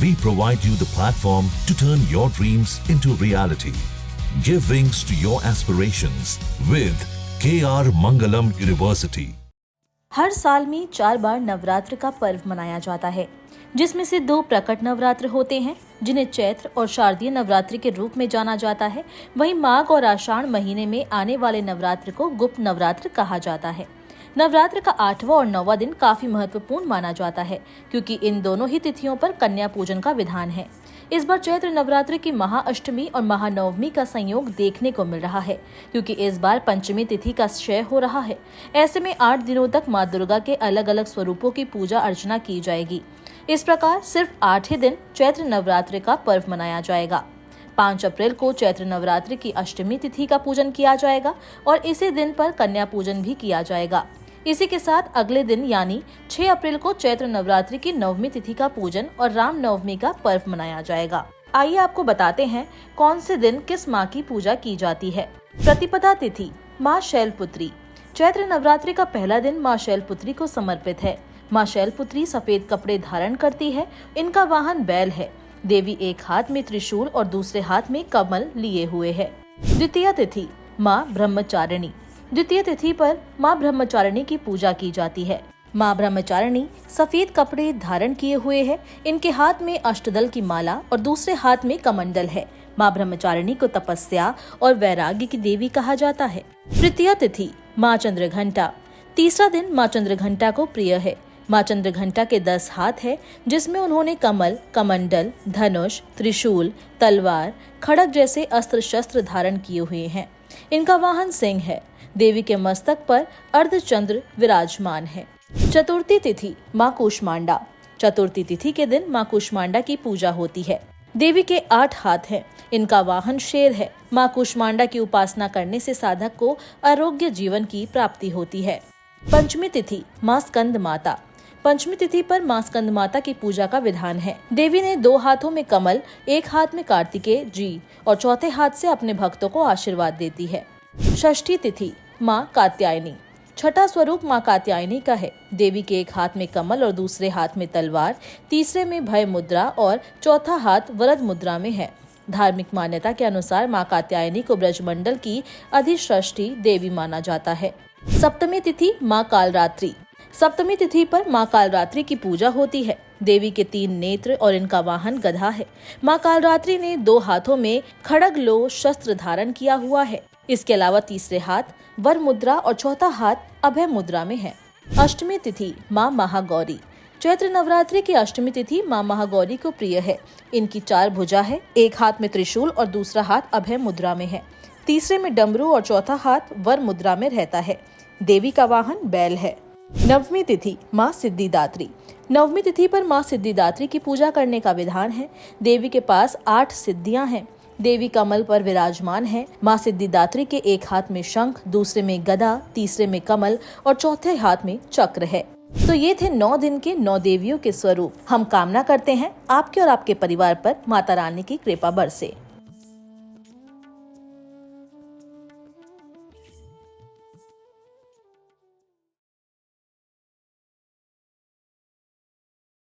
We provide you the platform to turn your dreams into reality. Give wings to your aspirations with KR Mangalam University. हर साल में 4 बार नवरात्र का पर्व मनाया जाता है, जिसमें से 2 प्रकट नवरात्र होते हैं जिन्हें चैत्र और शारदीय नवरात्रि के रूप में जाना जाता है। वहीं माघ और आषाढ़ महीने में आने वाले नवरात्र को गुप्त नवरात्र कहा जाता है। नवरात्र का 8वां और 9वां दिन काफी महत्वपूर्ण माना जाता है, क्योंकि इन दोनों ही तिथियों पर कन्या पूजन का विधान है। इस बार चैत्र नवरात्रि की महाअष्टमी और महानवमी का संयोग देखने को मिल रहा है, क्योंकि इस बार पंचमी तिथि का क्षय हो रहा है। ऐसे में 8 दिनों तक माँ दुर्गा के अलग अलग स्वरूपों की पूजा अर्चना की जाएगी। इस प्रकार सिर्फ 8 ही दिन चैत्र नवरात्रि का पर्व मनाया जाएगा। 5 अप्रैल को चैत्र नवरात्रि की अष्टमी तिथि का पूजन किया जाएगा और इसी दिन पर कन्या पूजन भी किया जाएगा। इसी के साथ अगले दिन यानी 6 अप्रैल को चैत्र नवरात्रि की 9वीं तिथि का पूजन और राम नवमी का पर्व मनाया जाएगा। आइए आपको बताते हैं कौन से दिन किस माँ की पूजा की जाती है। प्रतिपदा तिथि माँ शैलपुत्री। चैत्र नवरात्रि का पहला दिन माँ शैलपुत्री को समर्पित है। माँ शैलपुत्री सफेद कपड़े धारण करती है। इनका वाहन बैल है। देवी एक हाथ में त्रिशूल और दूसरे हाथ में कमल लिए हुए है। द्वितीय तिथि माँ ब्रह्मचारिणी। द्वितीय तिथि पर माँ ब्रह्मचारिणी की पूजा की जाती है। माँ ब्रह्मचारिणी सफेद कपड़े धारण किए हुए है। इनके हाथ में अष्टदल की माला और दूसरे हाथ में कमंडल है। माँ ब्रह्मचारिणी को तपस्या और वैराग्य की देवी कहा जाता है। तृतीय तिथि माँ चंद्रघंटा। तीसरा दिन माँ चंद्रघंटा को प्रिय है। माँ चंद्रघंटा के 10 हाथ है, जिसमें उन्होंने कमल, कमंडल, धनुष, त्रिशूल, तलवार, खड़ग जैसे अस्त्र शस्त्र धारण किए हुए हैं। इनका वाहन सिंह है। देवी के मस्तक पर अर्धचंद्र विराजमान है। चतुर्थी तिथि माँ कूष्मांडा। चतुर्थी तिथि के दिन माँ कूष्मांडा की पूजा होती है। देवी के 8 हाथ हैं। इनका वाहन शेर है। माँ कूष्मांडा की उपासना करने से साधक को आरोग्य जीवन की प्राप्ति होती है। पंचमी तिथि माँ स्कंद माता। पंचमी तिथि पर माँ स्कंद माता की पूजा का विधान है। देवी ने 2 हाथों में कमल, एक हाथ में कार्तिकेय जी और चौथे हाथ से अपने भक्तों को आशीर्वाद देती है। षष्ठी तिथि माँ कात्यायनी। छठा स्वरूप माँ कात्यायनी का है। देवी के एक हाथ में कमल और दूसरे हाथ में तलवार, तीसरे में भय मुद्रा और चौथा हाथ वरद मुद्रा में है। धार्मिक मान्यता के अनुसार माँ कात्यायनी को ब्रजमंडल की अधिष्ठी देवी माना जाता है। सप्तमी तिथि माँ कालरात्रि। सप्तमी तिथि पर माँ कालरात्रि की पूजा होती है। देवी के 3 नेत्र और इनका वाहन गधा है। माँ कालरात्रि ने 2 हाथों में खड़ग लो शस्त्र धारण किया हुआ है। इसके अलावा तीसरे हाथ वर मुद्रा और चौथा हाथ अभय मुद्रा में है। अष्टमी तिथि माँ महागौरी। चैत्र नवरात्रि की अष्टमी तिथि माँ महागौरी को प्रिय है। इनकी 4 भुजा है। एक हाथ में त्रिशूल और दूसरा हाथ अभय मुद्रा में है। तीसरे में डमरू और चौथा हाथ वर मुद्रा में रहता है। देवी का वाहन बैल है। नवमी तिथि माँ सिद्धिदात्री। नवमी तिथि पर माँ सिद्धिदात्री की पूजा करने का विधान है। देवी के पास 8 सिद्धियां हैं। देवी कमल पर विराजमान है। माँ सिद्धिदात्री के एक हाथ में शंख, दूसरे में गदा, तीसरे में कमल और चौथे हाथ में चक्र है। तो ये थे 9 दिन के 9 देवियों के स्वरूप। हम कामना करते हैं आपके और आपके परिवार पर माता रानी की कृपा बरसे।